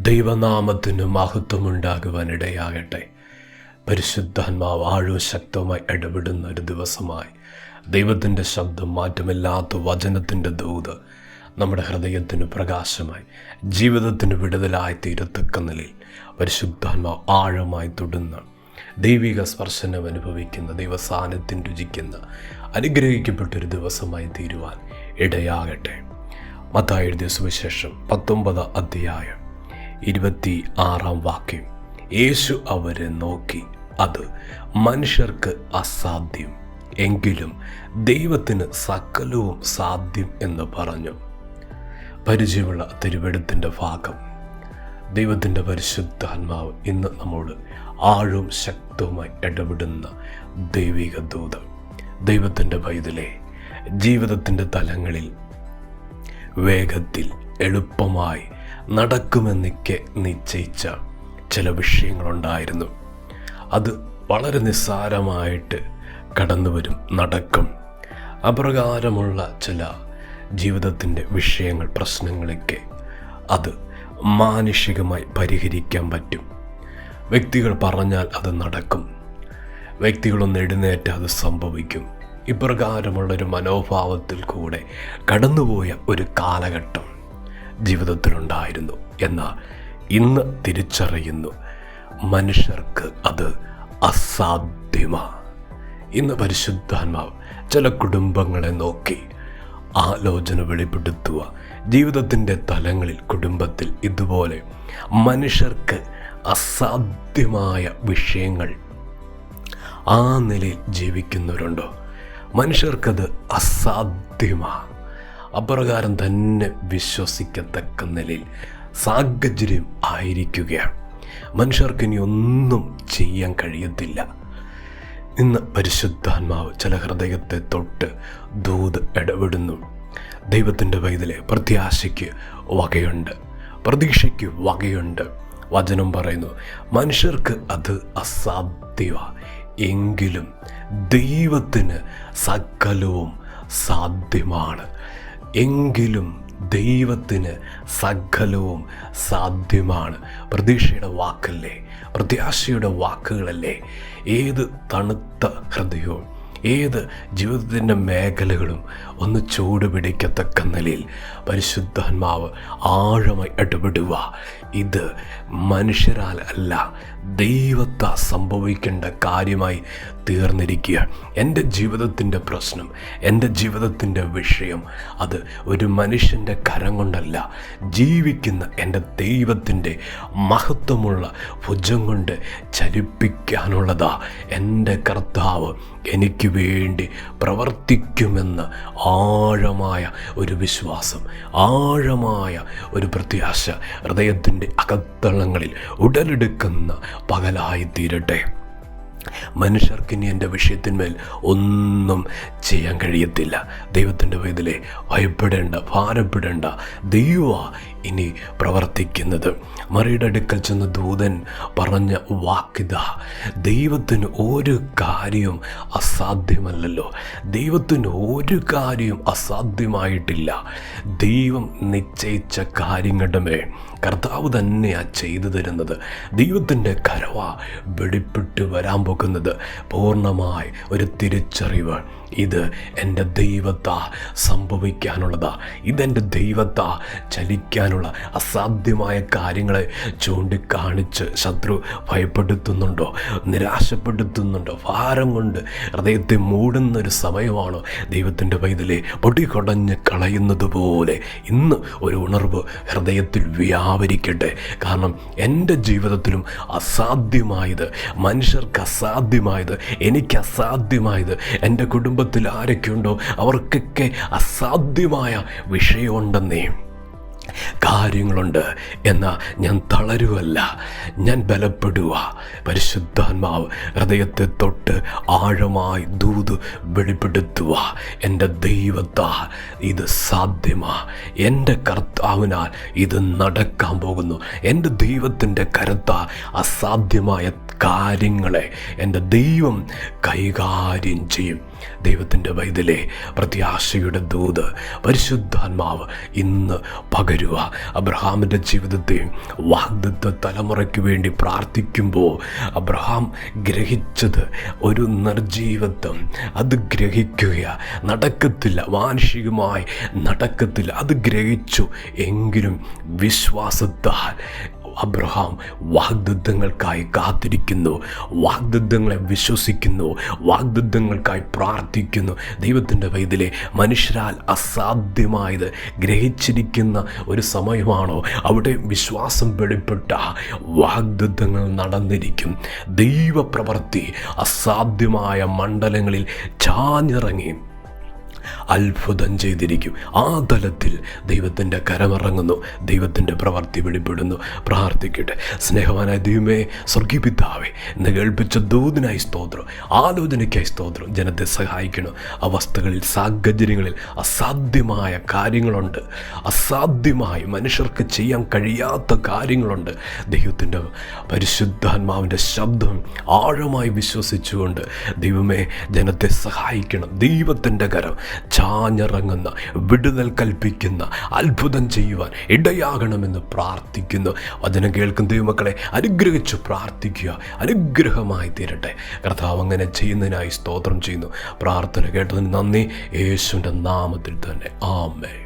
ദൈവനാമത്തിന് മഹത്വമുണ്ടാകുവാനിടയാകട്ടെ. പരിശുദ്ധാത്മാവ് ആഴവും ശക്തവുമായി ഇടപെടുന്ന ഒരു ദിവസമായി ദൈവത്തിൻ്റെ ശബ്ദം, മാറ്റമില്ലാത്ത വചനത്തിൻ്റെ ദൂത് നമ്മുടെ ഹൃദയത്തിന് പ്രകാശമായി, ജീവിതത്തിന് വിടുതലായി തീരത്തക്ക നിലയിൽ പരിശുദ്ധാത്മാവ് ആഴമായി തൊടുന്ന, ദൈവിക സ്പർശനം അനുഭവിക്കുന്ന, ദൈവസാന്നിധ്യം രുചിക്കുന്ന അനുഗ്രഹിക്കപ്പെട്ടൊരു ദിവസമായി തീരുവാൻ ഇടയാകട്ടെ. മത്തായി എഴുതിയ സുവിശേഷം 19 അധ്യായം 26 വാക്യം. യേശു അവരെ നോക്കി, അത് മനുഷ്യർക്ക് അസാധ്യം, എങ്കിലും ദൈവത്തിന് സകലവും സാധ്യം എന്ന് പറഞ്ഞു. പരിചയമുള്ള തിരുവെഴുത്തിൻ്റെ ഭാഗം. ദൈവത്തിൻ്റെ പരിശുദ്ധാത്മാവ് ഇന്ന് നമ്മോട് ആഴവും ശക്തവുമായി ഇടപെടുന്ന ദൈവിക ദൂത്. ദൈവത്തിൻ്റെ പൈതലേ, ജീവിതത്തിൻ്റെ തലങ്ങളിൽ വേഗത്തിൽ എളുപ്പമായി നടക്കുമെന്നൊക്കെ നിശ്ചയിച്ച ചില വിഷയങ്ങളുണ്ടായിരുന്നു. അത് വളരെ നിസ്സാരമായിട്ട് കടന്നു വരും, നടക്കും. അപ്രകാരമുള്ള ചില ജീവിതത്തിൻ്റെ വിഷയങ്ങൾ, പ്രശ്നങ്ങളൊക്കെ അത് മാനുഷികമായി പരിഹരിക്കാൻ പറ്റും. വ്യക്തികൾ പറഞ്ഞാൽ അത് നടക്കും, വ്യക്തികളൊന്ന് എഴുന്നേറ്റ് അത് സംഭവിക്കും. ഇപ്രകാരമുള്ളൊരു മനോഭാവത്തിൽ കൂടെ കടന്നുപോയ ഒരു കാലഘട്ടം ജീവിതത്തിലുണ്ടായിരുന്നു. എന്നാൽ ഇന്ന് തിരിച്ചറിയുന്നു, മനുഷ്യർക്ക് അത് അസാധ്യമാണ്. ഇന്ന് പരിശുദ്ധാത്മാവ് ചില കുടുംബങ്ങളെ നോക്കി ആലോചന വെളിപ്പെടുത്തുക. ജീവിതത്തിൻ്റെ തലങ്ങളിൽ, കുടുംബത്തിൽ ഇതുപോലെ മനുഷ്യർക്ക് അസാധ്യമായ വിഷയങ്ങൾ ആ നിലയിൽ ജീവിക്കുന്നവരുണ്ടോ? മനുഷ്യർക്കത് അസാധ്യമാണ്. അപ്രകാരം തന്നെ വിശ്വസിക്കത്തക്ക നിലയിൽ സാഹചര്യം ആയിരിക്കുകയാണ്. മനുഷ്യർക്കിനി ഒന്നും ചെയ്യാൻ കഴിയത്തില്ല. ഇന്ന് പരിശുദ്ധാത്മാവ് ചില ഹൃദയത്തെ തൊട്ട് ദൂത് ഇടപെടുന്നു. ദൈവത്തിൻ്റെ പൈതലെ, പ്രത്യാശയ്ക്ക് വകയുണ്ട്, പ്രതീക്ഷയ്ക്ക് വകയുണ്ട്. വചനം പറയുന്നു, മനുഷ്യർക്ക് അത് അസാധ്യമാണ്, എങ്കിലും ദൈവത്തിന് സകലവും സാധ്യമാണ്. എങ്കിലും ദൈവത്തിന് സകലവും സാധ്യമാണ്. പ്രതീക്ഷയുടെ വാക്കല്ലേ, പ്രത്യാശയുടെ വാക്കുകളല്ലേ. ഏത് തണുത്ത ഹൃദയവും, ഏത് ജീവിതത്തിൻ്റെ മേഖലകളും ഒന്ന് ചൂടുപിടിക്കത്തക്ക നിലയിൽ പരിശുദ്ധാത്മാവ് ആഴമായി ഇടപെടുക. ഇത് മനുഷ്യരാൽ അല്ല, ദൈവത്താൽ സംഭവിക്കേണ്ട കാര്യമായി തീർന്നിരിക്കുക. എൻ്റെ ജീവിതത്തിൻ്റെ പ്രശ്നം, എൻ്റെ ജീവിതത്തിൻ്റെ വിഷയം അത് ഒരു മനുഷ്യൻ്റെ കരം കൊണ്ടല്ല, ജീവിക്കുന്ന എൻ്റെ ദൈവത്തിൻ്റെ മഹത്വമുള്ള ഭുജം കൊണ്ട് ചലിപ്പിക്കാനുള്ളതാ. എൻ്റെ കർത്താവ് എനിക്ക് വേണ്ടി പ്രവർത്തിക്കുമെന്ന് ആഴമായ ഒരു വിശ്വാസം, ആഴമായ ഒരു പ്രത്യാശ ഹൃദയത്തിൻ്റെ അകത്തളങ്ങളിൽ ഉടലെടുക്കുന്ന പകലായി തീരട്ടെ. മനുഷ്യർക്കിനി എൻ്റെ വിഷയത്തിന്മേൽ ഒന്നും ചെയ്യാൻ കഴിയത്തില്ല. ദൈവത്തിൻ്റെ പൈതലേ, ഭയപ്പെടേണ്ട, ഭാരപ്പെടേണ്ട. ദൈവ ഇനി പ്രവർത്തിക്കുന്നത്. മറിയുടെ അടുക്കൽ ചെന്ന ദൂതൻ പറഞ്ഞ വാക്കിത, ദൈവത്തിന് ഒരു കാര്യവും അസാധ്യമല്ലല്ലോ. ദൈവത്തിന് ഒരു കാര്യവും അസാധ്യമായിട്ടില്ല. ദൈവം നിശ്ചയിച്ച കാര്യങ്ങളുടെ മേൽ കർത്താവ് തന്നെയാണ് ചെയ്തു തരുന്നത്. ദൈവത്തിൻ്റെ കരവാ വെളിപ്പെട്ട് വരാൻ പോകുന്നത്. പൂർണ്ണമായി ഒരു തിരിച്ചറിവ്, ഇത് എൻ്റെ ദൈവത്താ സംഭവിക്കാനുള്ളതാ, ഇതെൻ്റെ ദൈവത്താ ചലിക്കാനുള്ള. അസാധ്യമായ കാര്യങ്ങളെ ചൂണ്ടിക്കാണിച്ച് ശത്രു ഭയപ്പെടുത്തുന്നുണ്ടോ, നിരാശപ്പെടുത്തുന്നുണ്ടോ, ഭാരം കൊണ്ട് ഹൃദയത്തെ മൂടുന്നൊരു സമയമാണോ? ദൈവത്തിൻ്റെ പൈതലെ, പൊടികൊടഞ്ഞ് കളയുന്നത് പോലെ ഇന്ന് ഒരു ഉണർവ് ഹൃദയത്തിൽ വ്യാപരിക്കട്ടെ. കാരണം എൻ്റെ ജീവിതത്തിലും അസാധ്യമായത്, മനുഷ്യർക്ക് അസാധ്യമായത്, എനിക്ക് അസാധ്യമായത്, എൻ്റെ കുടുംബത്തിൽ ആരൊക്കെയുണ്ടോ അവർക്കൊക്കെ അസാധ്യമായ വിഷയമുണ്ടെന്നേ, കാര്യങ്ങളുണ്ട്. എന്നാൽ ഞാൻ തളരുവല്ല, ഞാൻ ബലപ്പെടുക. പരിശുദ്ധാത്മാവ് ഹൃദയത്തെ തൊട്ട് ആഴമായി ദൂത് വെളിപ്പെടുത്തുക. എൻ്റെ ദൈവത്താ ഇത് സാധ്യമാ, എൻ്റെ കർത്താവിനാൽ ഇത് നടക്കാൻ പോകുന്നു. എൻ്റെ ദൈവത്തിൻ്റെ കരത്താ അസാധ്യമായ കാര്യങ്ങളെ എൻ്റെ ദൈവം കൈകാര്യം ചെയ്യും. ദൈവത്തിൻ്റെ വൈതലേ, പ്രത്യാശയുടെ ദൂത് പരിശുദ്ധാത്മാവ് ഇന്ന് പകരുക. അബ്രഹാമിൻ്റെ ജീവിതത്തെ വാഗ്ദത്ത തലമുറയ്ക്ക് വേണ്ടി പ്രാർത്ഥിക്കുമ്പോൾ അബ്രഹാം ഗ്രഹിച്ചത് ഒരു നിർജീവത്വം. അത് ഗ്രഹിക്കുക നടക്കത്തില്ല, മാനുഷികമായി നടക്കത്തില്ല. അത് ഗ്രഹിച്ചു. എങ്കിലും വിശ്വാസത്താൽ അബ്രഹാം വാഗ്ദത്തങ്ങൾക്കായി കാത്തിരിക്കുന്നു, വാഗ്ദത്തങ്ങളെ വിശ്വസിക്കുന്നു, വാഗ്ദത്തങ്ങൾക്കായി പ്രാർത്ഥിക്കുന്നു. ദൈവത്തിൻ്റെ വൈതലേ, മനുഷ്യരാൽ അസാധ്യമായത് ഗ്രഹിച്ചിരിക്കുന്ന ഒരു സമയമാണോ അവിടെ വിശ്വാസം വെളിപ്പെട്ട വാഗ്ദത്തങ്ങൾ നടന്നിരിക്കും. ദൈവപ്രവൃത്തി അസാധ്യമായ മണ്ഡലങ്ങളിൽ ചാഞ്ഞിറങ്ങി അത്ഭുതം ചെയ്തിരിക്കും. ആ തലത്തിൽ ദൈവത്തിൻ്റെ കരമിറങ്ങുന്നു, ദൈവത്തിൻ്റെ പ്രവൃത്തി വെളിപ്പെടുന്നു. പ്രാർത്ഥിക്കട്ടെ. സ്നേഹവാനായ ദൈവമേ, സ്വർഗീയ പിതാവേ, ഇന്ന് കേൾപ്പിച്ച ദൂതിനായി സ്തോത്രം, ആലോചനയ്ക്കായി സ്തോത്രം. ജനത്തെ സഹായിക്കണം. അവസ്ഥകളിൽ, സാഹചര്യങ്ങളിൽ അസാധ്യമായ കാര്യങ്ങളുണ്ട്, അസാധ്യമായി മനുഷ്യർക്ക് ചെയ്യാൻ കഴിയാത്ത കാര്യങ്ങളുണ്ട്. ദൈവത്തിൻ്റെ പരിശുദ്ധാത്മാവിൻ്റെ ശബ്ദം ആഴമായി വിശ്വസിച്ചുകൊണ്ട് ദൈവമേ ജനത്തെ സഹായിക്കണം. ദൈവത്തിൻ്റെ കരം ചാഞ്ഞിറങ്ങുന്ന, വിടുതൽ കൽപ്പിക്കുന്ന, അത്ഭുതം ചെയ്യുവാൻ ഇടയാകണമെന്ന് പ്രാർത്ഥിക്കുന്നു. വചനം കേൾക്കുന്ന ദൈവമക്കളെ അനുഗ്രഹിച്ചു പ്രാർത്ഥിക്കുക. അനുഗ്രഹമായി തീരട്ടെ. കർത്താവ് അങ്ങനെ ചെയ്യുന്നതിനായി സ്തോത്രം ചെയ്യുന്നു. പ്രാർത്ഥന കേട്ടതിന് നന്ദി. യേശുവിൻ്റെ നാമത്തിൽ തന്നെ. ആമേൻ.